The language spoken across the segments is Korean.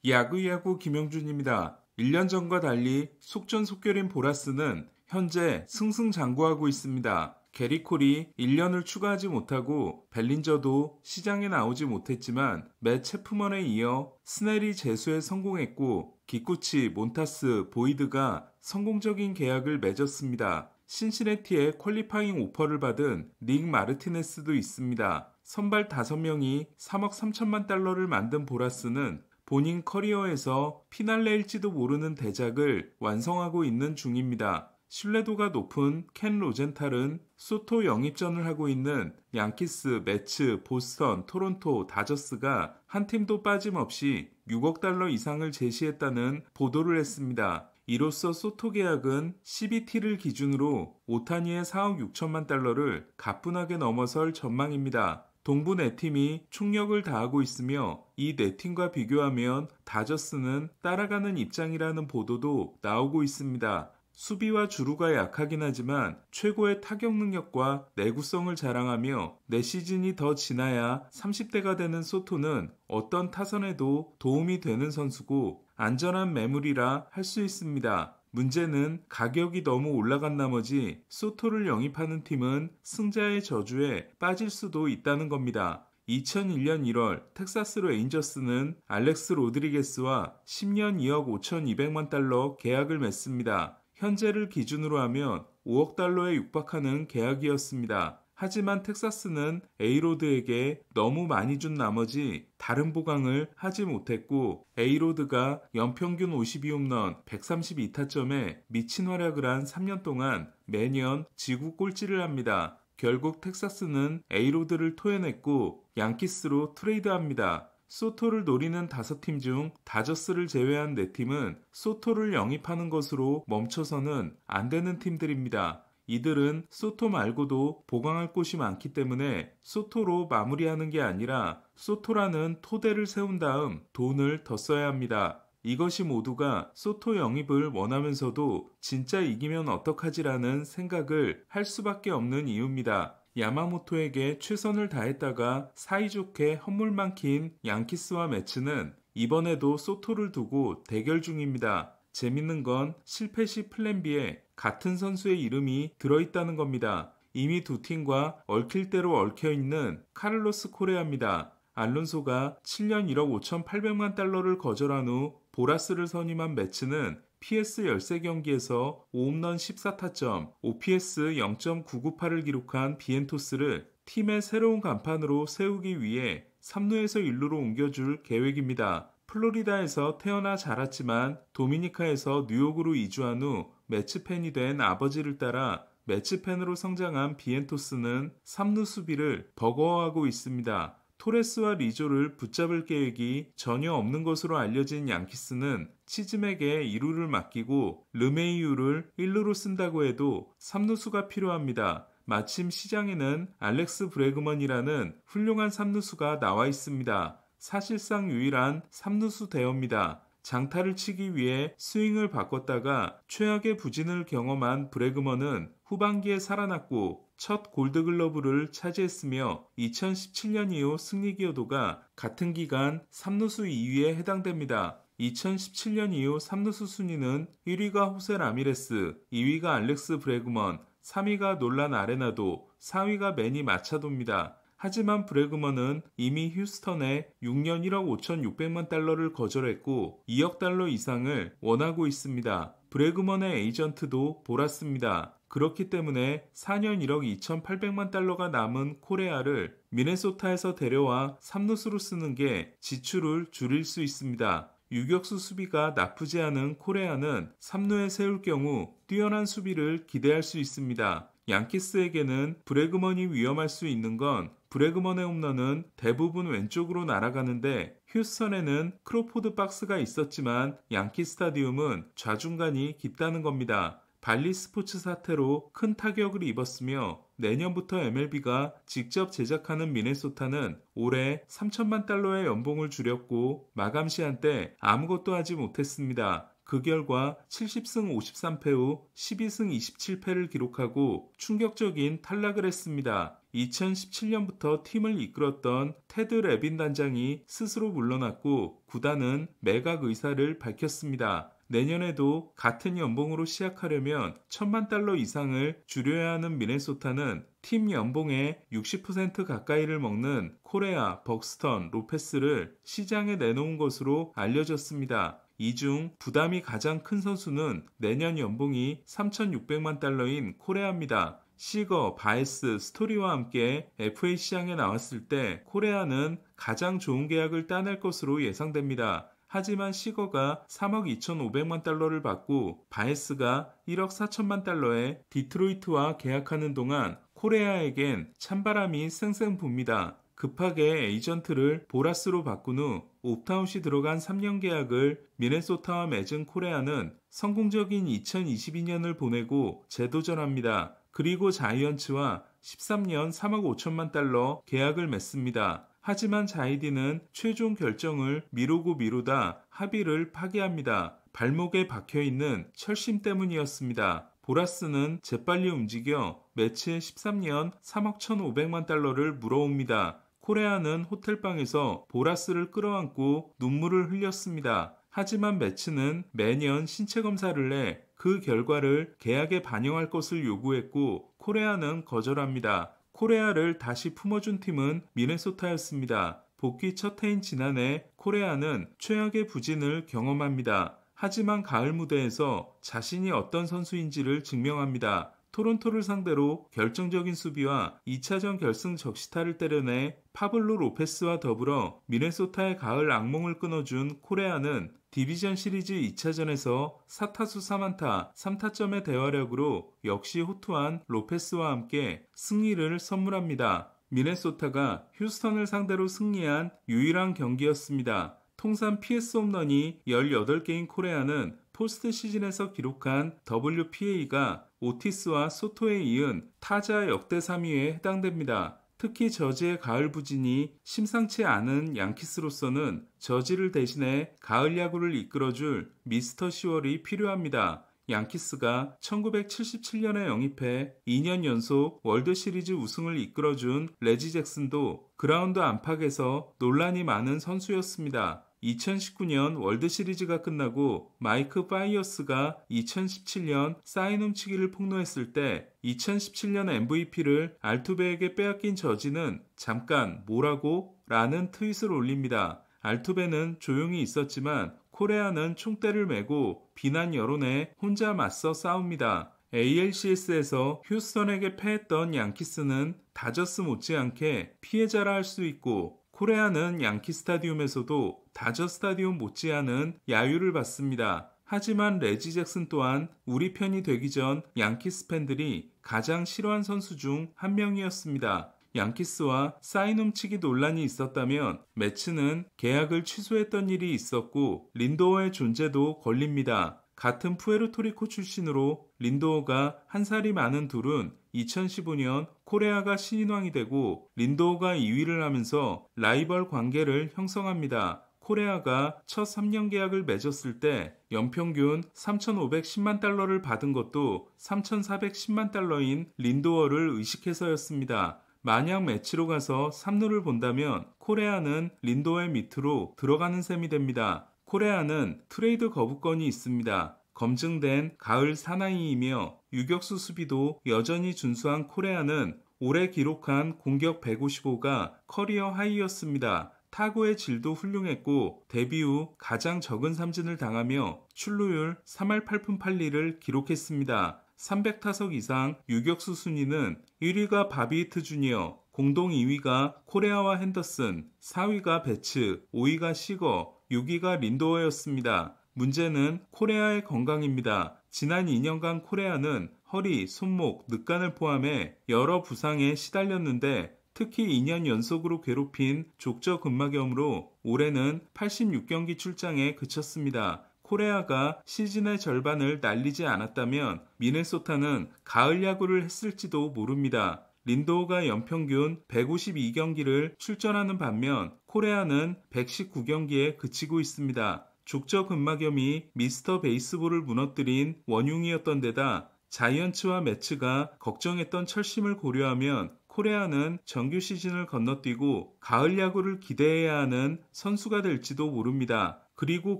야구야구 김영준입니다. 1년 전과 달리 속전속결인 보라스는 현재 승승장구하고 있습니다. 게리 콜이 1년을 추가하지 못하고 벨린저도 시장에 나오지 못했지만 맷 체프먼에 이어 스넬이 재수에 성공했고 기쿠치, 몬타스, 보이드가 성공적인 계약을 맺었습니다. 신시내티에 퀄리파잉 오퍼를 받은 닉 마르티네스도 있습니다. 선발 5명이 3억 3천만 달러를 만든 보라스는 본인 커리어에서 피날레일지도 모르는 대작을 완성하고 있는 중입니다. 신뢰도가 높은 켄 로젠탈은 소토 영입전을 하고 있는 양키스, 매츠, 보스턴, 토론토, 다저스가 한 팀도 빠짐없이 6억 달러 이상을 제시했다는 보도를 했습니다. 이로써 소토 계약은 CBT를 기준으로 오타니의 4억 6천만 달러를 가뿐하게 넘어설 전망입니다. 동부 4팀이 총력을 다하고 있으며 이 4팀과 비교하면 다저스는 따라가는 입장이라는 보도도 나오고 있습니다. 수비와 주루가 약하긴 하지만 최고의 타격 능력과 내구성을 자랑하며 내시즌이 더 지나야 30대가 되는 소토는 어떤 타선에도 도움이 되는 선수고 안전한 매물이라 할 수 있습니다. 문제는 가격이 너무 올라간 나머지 소토를 영입하는 팀은 승자의 저주에 빠질 수도 있다는 겁니다. 2001년 1월 텍사스 레인저스는 알렉스 로드리게스와 10년 2억 5,200만 달러 계약을 맺습니다. 현재를 기준으로 하면 5억 달러에 육박하는 계약이었습니다. 하지만 텍사스는 에이로드에게 너무 많이 준 나머지 다른 보강을 하지 못했고 에이로드가 연평균 52홈런 132타점에 미친 활약을 한 3년 동안 매년 지구 꼴찌를 합니다. 결국 텍사스는 에이로드를 토해냈고 양키스로 트레이드합니다. 소토를 노리는 5팀 중 다저스를 제외한 4팀은 소토를 영입하는 것으로 멈춰서는 안 되는 팀들입니다. 이들은 소토 말고도 보강할 곳이 많기 때문에 소토로 마무리하는 게 아니라 소토라는 토대를 세운 다음 돈을 더 써야 합니다. 이것이 모두가 소토 영입을 원하면서도 진짜 이기면 어떡하지라는 생각을 할 수밖에 없는 이유입니다. 야마모토에게 최선을 다했다가 사이좋게 헛물만 킨 양키스와 매츠는 이번에도 소토를 두고 대결 중입니다. 재밌는 건 실패 시 플랜 B에 같은 선수의 이름이 들어있다는 겁니다. 이미 두 팀과 얽힐 대로 얽혀있는 카를로스 코레아입니다. 알론소가 7년 1억 5,800만 달러를 거절한 후 보라스를 선임한 매츠는 PS 13경기에서 5홈런 14타점, OPS 0.998을 기록한 비엔토스를 팀의 새로운 간판으로 세우기 위해 3루에서 1루로 옮겨줄 계획입니다. 플로리다에서 태어나 자랐지만 도미니카에서 뉴욕으로 이주한 후 매츠 팬이 된 아버지를 따라 매츠 팬으로 성장한 비엔토스는 3루 수비를 버거워하고 있습니다. 토레스와 리조를 붙잡을 계획이 전혀 없는 것으로 알려진 양키스는 치즘에게 2루를 맡기고 르메이유를 1루로 쓴다고 해도 3루수가 필요합니다. 마침 시장에는 알렉스 브래그먼이라는 훌륭한 3루수가 나와 있습니다. 사실상 유일한 3루수 대여입니다. 장타를 치기 위해 스윙을 바꿨다가 최악의 부진을 경험한 브래그먼은 후반기에 살아났고 첫 골드글러브를 차지했으며 2017년 이후 승리 기여도가 같은 기간 3루수 2위에 해당됩니다. 2017년 이후 3루수 순위는 1위가 호세 라미레스, 2위가 알렉스 브래그먼, 3위가 놀란 아레나도, 4위가 매니 마차도입니다. 하지만 브래그먼은 이미 휴스턴에 6년 1억 5,600만 달러를 거절했고 2억 달러 이상을 원하고 있습니다. 브래그먼의 에이전트도 보랐습니다. 그렇기 때문에 4년 1억 2,800만 달러가 남은 코레아를 미네소타에서 데려와 3루수로 쓰는 게 지출을 줄일 수 있습니다. 유격수 수비가 나쁘지 않은 코레아는 3루에 세울 경우 뛰어난 수비를 기대할 수 있습니다. 양키스에게는 브래그먼이 위험할 수 있는 건 브래그먼의 홈런은 대부분 왼쪽으로 날아가는데 휴스턴에는 크로포드 박스가 있었지만 양키 스타디움은 좌중간이 깊다는 겁니다. 발리 스포츠 사태로 큰 타격을 입었으며 내년부터 MLB가 직접 제작하는 미네소타는 올해 3천만 달러의 연봉을 줄였고 마감 시한 때 아무것도 하지 못했습니다. 그 결과 70승 53패 후 12승 27패를 기록하고 충격적인 탈락을 했습니다. 2017년부터 팀을 이끌었던 테드 레빈 단장이 스스로 물러났고 구단은 매각 의사를 밝혔습니다. 내년에도 같은 연봉으로 시작하려면 $10,000,000 이상을 줄여야 하는 미네소타는 팀 연봉의 60% 가까이를 먹는 코레아, 벅스턴, 로페스를 시장에 내놓은 것으로 알려졌습니다. 이 중 부담이 가장 큰 선수는 내년 연봉이 $3,600만 코레아입니다. 시거, 바에스, 스토리와 함께 FA 시장에 나왔을 때 코레아는 가장 좋은 계약을 따낼 것으로 예상됩니다. 하지만 시거가 $3억 2,500만 달러를 받고 바에스가 $1억 4천만 달러에 디트로이트와 계약하는 동안 코레아에겐 찬바람이 쌩쌩 붑니다. 급하게 에이전트를 보라스로 바꾼 후 옵트아웃이 들어간 3년 계약을 미네소타와 맺은 코레아는 성공적인 2022년을 보내고 재도전합니다. 그리고 자이언츠와 13년 $3억 5천만 달러 계약을 맺습니다. 하지만 자이디는 최종 결정을 미루다 합의를 파기합니다. 발목에 박혀있는 철심 때문이었습니다. 보라스는 재빨리 움직여 매치에 13년 $3억 1,500만 달러를 물어옵니다. 코레아는 호텔방에서 보라스를 끌어안고 눈물을 흘렸습니다. 하지만 매치는 매년 신체 검사를 내 그 결과를 계약에 반영할 것을 요구했고 코레아는 거절합니다. 코레아를 다시 품어준 팀은 미네소타였습니다. 복귀 첫 해인 지난해 코레아는 최악의 부진을 경험합니다. 하지만 가을 무대에서 자신이 어떤 선수인지를 증명합니다. 토론토를 상대로 결정적인 수비와 2차전 결승 적시타를 때려내 파블로 로페스와 더불어 미네소타의 가을 악몽을 끊어준 코레아는 디비전 시리즈 2차전에서 4타수 3안타 3타점의 대화력으로 역시 호투한 로페스와 함께 승리를 선물합니다. 미네소타가 휴스턴을 상대로 승리한 유일한 경기였습니다. 통산 PS 홈런이 18개인 코레아는 포스트 시즌에서 기록한 WPA가 오티스와 소토에 이은 타자 역대 3위에 해당됩니다. 특히 저지의 가을 부진이 심상치 않은 양키스로서는 저지를 대신해 가을 야구를 이끌어줄 미스터 10월이 필요합니다. 양키스가 1977년에 영입해 2년 연속 월드시리즈 우승을 이끌어준 레지 잭슨도 그라운드 안팎에서 논란이 많은 선수였습니다. 2019년 월드시리즈가 끝나고 마이크 파이어스가 2017년 사인 훔치기를 폭로했을 때 2017년 MVP를 알투베에게 빼앗긴 저지는 잠깐 뭐라고? 라는 트윗을 올립니다. 알투베는 조용히 있었지만 코레아는 총대를 메고 비난 여론에 혼자 맞서 싸웁니다. ALCS에서 휴스턴에게 패했던 양키스는 다저스 못지않게 피해자라 할 수 있고 코레아는 양키 스타디움에서도 다저 스타디움 못지않은 야유를 받습니다. 하지만 레지 잭슨 또한 우리 편이 되기 전 양키스 팬들이 가장 싫어한 선수 중 한 명이었습니다. 양키스와 사인 훔치기 논란이 있었다면 매츠는 계약을 취소했던 일이 있었고 린도어의 존재도 걸립니다. 같은 푸에르토리코 출신으로 린도어가 한 살이 많은 둘은 2015년 코레아가 신인왕이 되고 린도어가 2위를 하면서 라이벌 관계를 형성합니다. 코레아가 첫 3년 계약을 맺었을 때 연평균 3,510만 달러를 받은 것도 3,410만 달러인 린도어를 의식해서였습니다. 만약 매치로 가서 3루를 본다면 코레아는 린도어의 밑으로 들어가는 셈이 됩니다. 코레아는 트레이드 거부권이 있습니다. 검증된 가을 사나이이며 유격수 수비도 여전히 준수한 코레아는 올해 기록한 공격 155가 커리어 하이였습니다. 타구의 질도 훌륭했고 데뷔 후 가장 적은 삼진을 당하며 출루율 3할 8푼 8리를 기록했습니다. 300타석 이상 유격수 순위는 1위가 바비히트 주니어, 공동 2위가 코레아와 핸더슨, 4위가 배츠, 5위가 시거, 6위가 린도어였습니다. 문제는 코레아의 건강입니다. 지난 2년간 코레아는 허리, 손목, 늑간을 포함해 여러 부상에 시달렸는데 특히 2년 연속으로 괴롭힌 족저근막염으로 올해는 86경기 출장에 그쳤습니다. 코레아가 시즌의 절반을 날리지 않았다면 미네소타는 가을 야구를 했을지도 모릅니다. 린도어가 연평균 152경기를 출전하는 반면 코레아는 119경기에 그치고 있습니다. 족저근막염이 미스터 베이스볼을 무너뜨린 원흉이었던 데다 자이언츠와 매츠가 걱정했던 철심을 고려하면 코레아는 정규 시즌을 건너뛰고 가을 야구를 기대해야 하는 선수가 될지도 모릅니다. 그리고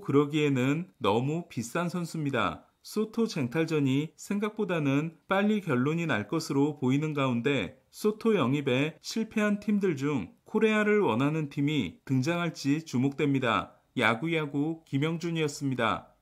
그러기에는 너무 비싼 선수입니다. 소토 쟁탈전이 생각보다는 빨리 결론이 날 것으로 보이는 가운데 소토 영입에 실패한 팀들 중 코레아를 원하는 팀이 등장할지 주목됩니다. 야구야구 김영준이었습니다.